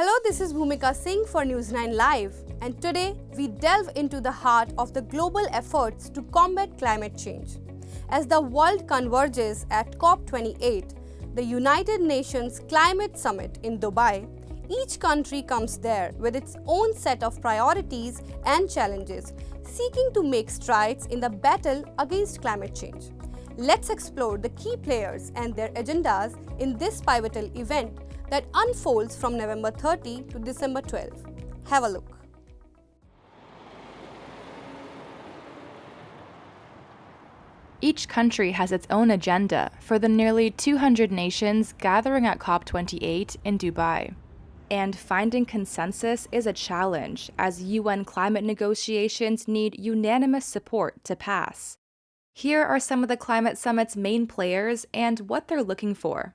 Hello, this is Bhumika Singh for News9 Live, and today we delve into the heart of the global efforts to combat climate change. As the world converges at Cop28, the United Nations Climate Summit in Dubai, each country comes there with its own set of priorities and challenges, seeking to make strides in the battle against climate change. Let's explore the key players and their agendas in this pivotal event that unfolds from November 30 to December 12. Have a look. Each country has its own agenda for the nearly 200 nations gathering at Cop28 in Dubai. And finding consensus is a challenge, as UN climate negotiations need unanimous support to pass. Here are some of the climate summit's main players and what they're looking for.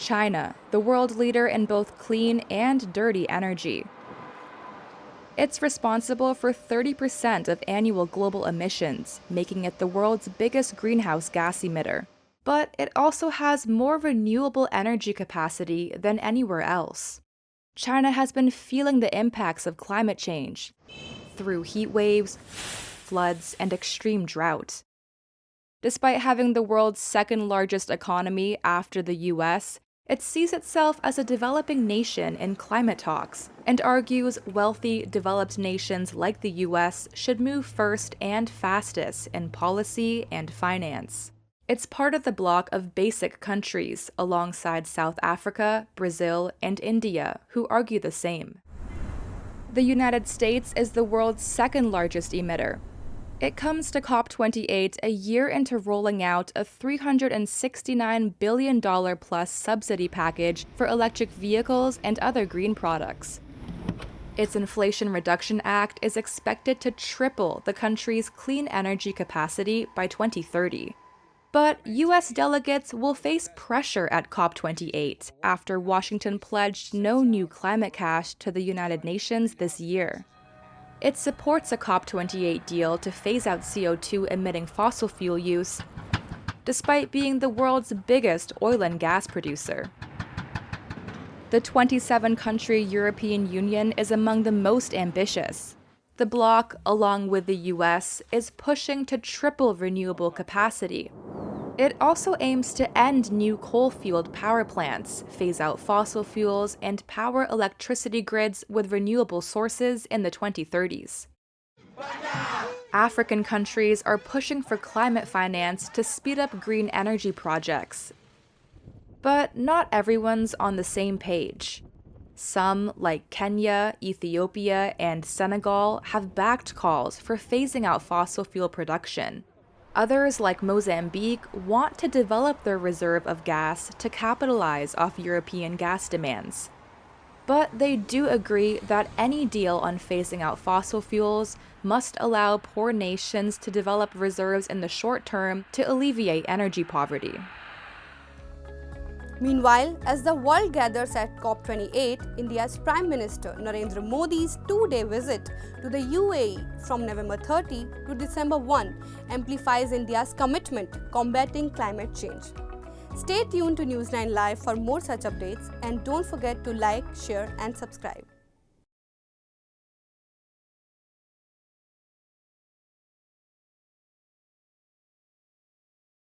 China, the world leader in both clean and dirty energy. It's responsible for 30% of annual global emissions, making it the world's biggest greenhouse gas emitter. But it also has more renewable energy capacity than anywhere else. China has been feeling the impacts of climate change through heat waves, floods, and extreme drought. Despite having the world's second largest economy after the US, it sees itself as a developing nation in climate talks and argues wealthy, developed nations like the US should move first and fastest in policy and finance. It's part of the bloc of basic countries alongside South Africa, Brazil, and India, who argue the same. The United States is the world's second largest emitter. It comes to Cop28 a year into rolling out a $369 billion plus subsidy package for electric vehicles and other green products. Its Inflation Reduction Act is expected to triple the country's clean energy capacity by 2030. But U.S. delegates will face pressure at Cop28 after Washington pledged no new climate cash to the United Nations this year. It supports a Cop28 deal to phase out CO2-emitting fossil fuel use, despite being the world's biggest oil and gas producer. The 27-country European Union is among the most ambitious. The bloc, along with the US, is pushing to triple renewable capacity. It also aims to end new coal-fueled power plants, phase out fossil fuels, and power electricity grids with renewable sources in the 2030s. African countries are pushing for climate finance to speed up green energy projects. But not everyone's on the same page. Some, like Kenya, Ethiopia, and Senegal, have backed calls for phasing out fossil fuel production. Others, like Mozambique, want to develop their reserve of gas to capitalize off European gas demands. But they do agree that any deal on phasing out fossil fuels must allow poor nations to develop reserves in the short term to alleviate energy poverty. Meanwhile, as the world gathers at Cop28, India's Prime Minister Narendra Modi's two-day visit to the UAE from November 30 to December 1 amplifies India's commitment to combating climate change. Stay tuned to News9 Live for more such updates, and don't forget to like, share and subscribe.